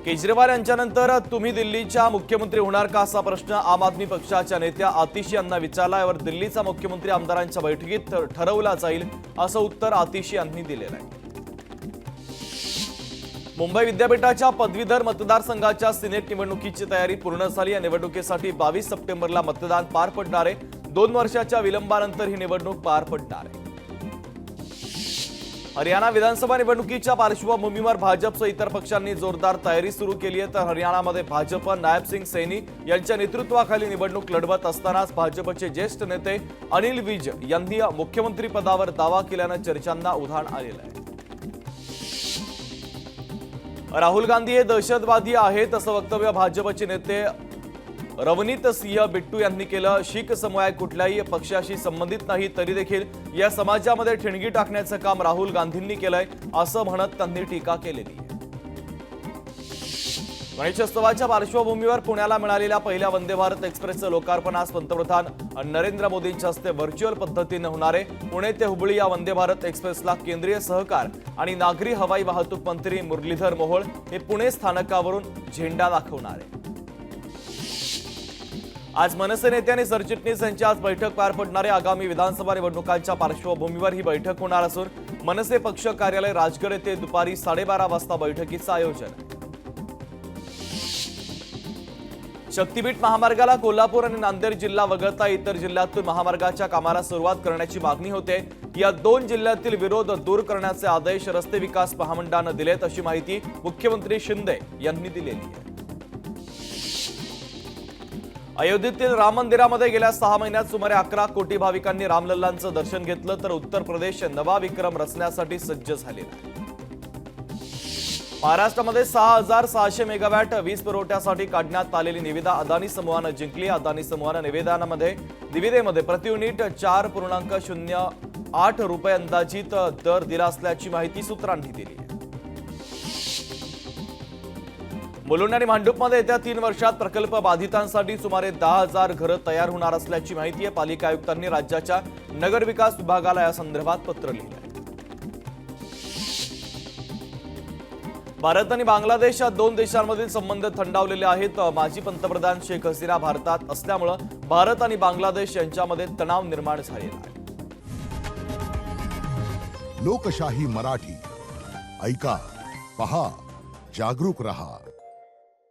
केजरीवाल यांच्यानंतर तुम्ही दिल्लीच्या मुख्यमंत्री होणार का असा प्रश्न आम आदमी पक्षाच्या नेत्या आतिशी यांना विचारला। यावर दिल्लीचा मुख्यमंत्री आमदारांच्या बैठकीत ठरवला जाईल असं उत्तर आतिशी यांनी दिलेलं आहे। मुंबई विद्यापीठाच्या पदवीधर मतदारसंघाच्या सिनेट निवडणुकीची तयारी पूर्ण झाली। या निवडणुकीसाठी 22 सप्टेंबरला मतदान पार पडणार आहे। 2 वर्षाच्या विलंबानंतर ही निवडणूक पार पडणार आहे। हरियाणा विधानसभा निवडणुकीच्या पार्श्वभूमीवर भाजपसह इतर पक्षांनी जोरदार तयारी सुरू केली आहे। तर हरियाणामध्ये भाजप नायब सिंग सैनी यांच्या नेतृत्वाखाली निवडणूक लढवत असतानाच भाजपचे ज्येष्ठ नेते अनिल विज यांनी मुख्यमंत्री पदावर दावा केल्यानं चर्चांना उधाण आलेलं आहे। राहुल गांधी हे दहशतवादी आहेत असं वक्तव्य भाजपचे नेते रवनीत सिंह बिट्टू यांनी केलं। शीख समुदाय कुठल्याही पक्षाशी संबंधित नाही, तरी देखील या समाजामध्ये ठिणगी टाकण्याचं काम राहुल गांधींनी केलंय असं म्हणत त्यांनी टीका केलेली आहे। गणेशोत्सवाच्या पार्श्वभूमीवर पुण्याला मिळालेल्या पहिल्या वंदे भारत एक्सप्रेसचं लोकार्पण आज पंतप्रधान नरेंद्र मोदींच्या हस्ते व्हर्च्युअल पद्धतीने होणार आहे। पुणे ते हुबळी या वंदे भारत एक्सप्रेसला केंद्रीय सहकार आणि नागरी हवाई वाहतूक मंत्री मुरलीधर मोहोळ हे पुणे स्थानकावरून झेंडा दाखवणार आहे। आज मनसे नेते आणि सरचिटणीस यांची आज बैठक पार पडणार आहे। आगामी विधानसभा निवडणुकांच्या पार्श्वभूमीवर ही बैठक होणार असून मनसे पक्ष कार्यालय राजगड येथे दुपारी 12:30 वाजता बैठकीचं आयोजन आहे। शक्तीपीठ महामार्गाला कोल्हापूर आणि नांदेड जिल्हा वगळता इतर जिल्ह्यातून महामार्गाच्या कामाला सुरुवात करण्याची मागणी होते। या 2 जिल्ह्यातील विरोध दूर करण्याचे आदेश रस्ते विकास महामंडळानं दिलेत अशी माहिती मुख्यमंत्री शिंदे यांनी दिलेली आहे। अयोध्येतील राम मंदिरामध्ये गेल्या 6 महिन्यात सुमारे 11 कोटी भाविकांनी रामलल्लांचं दर्शन घेतलं, तर उत्तर प्रदेश नवा विक्रम रचण्यासाठी सज्ज झालेला आहे। महाराष्ट्रामध्ये 6600 मेगावॅट वीज पुरवठ्यासाठी काढण्यात आलेली निविदा अदानी समूहानं जिंकली। अदानी समूहानं निविदेमध्ये प्रति युनिट 4.08 रुपये अंदाजित दर दिला असल्याची माहिती सूत्रांनी दिली आहे। मुलुंड आणि भांडूपमध्ये येत्या 3 वर्षात प्रकल्प बाधितांसाठी सुमारे 10,000 घरं तयार होणार असल्याची माहिती आहे। पालिका आयुक्तांनी राज्याच्या नगर विकास विभागाला या संदर्भात पत्र लिहिलं आहे। भारत आणि बांगलादेश या 2 देशांमधील संबंध थंडावलेले आहेत। माजी पंतप्रधान शेख हसीना भारतात असल्यामुळे भारत आणि बांगलादेश यांच्यामध्ये तणाव निर्माण झालेला आहे। लोकशाही मराठी ऐका, पहा, जागरूक रहा।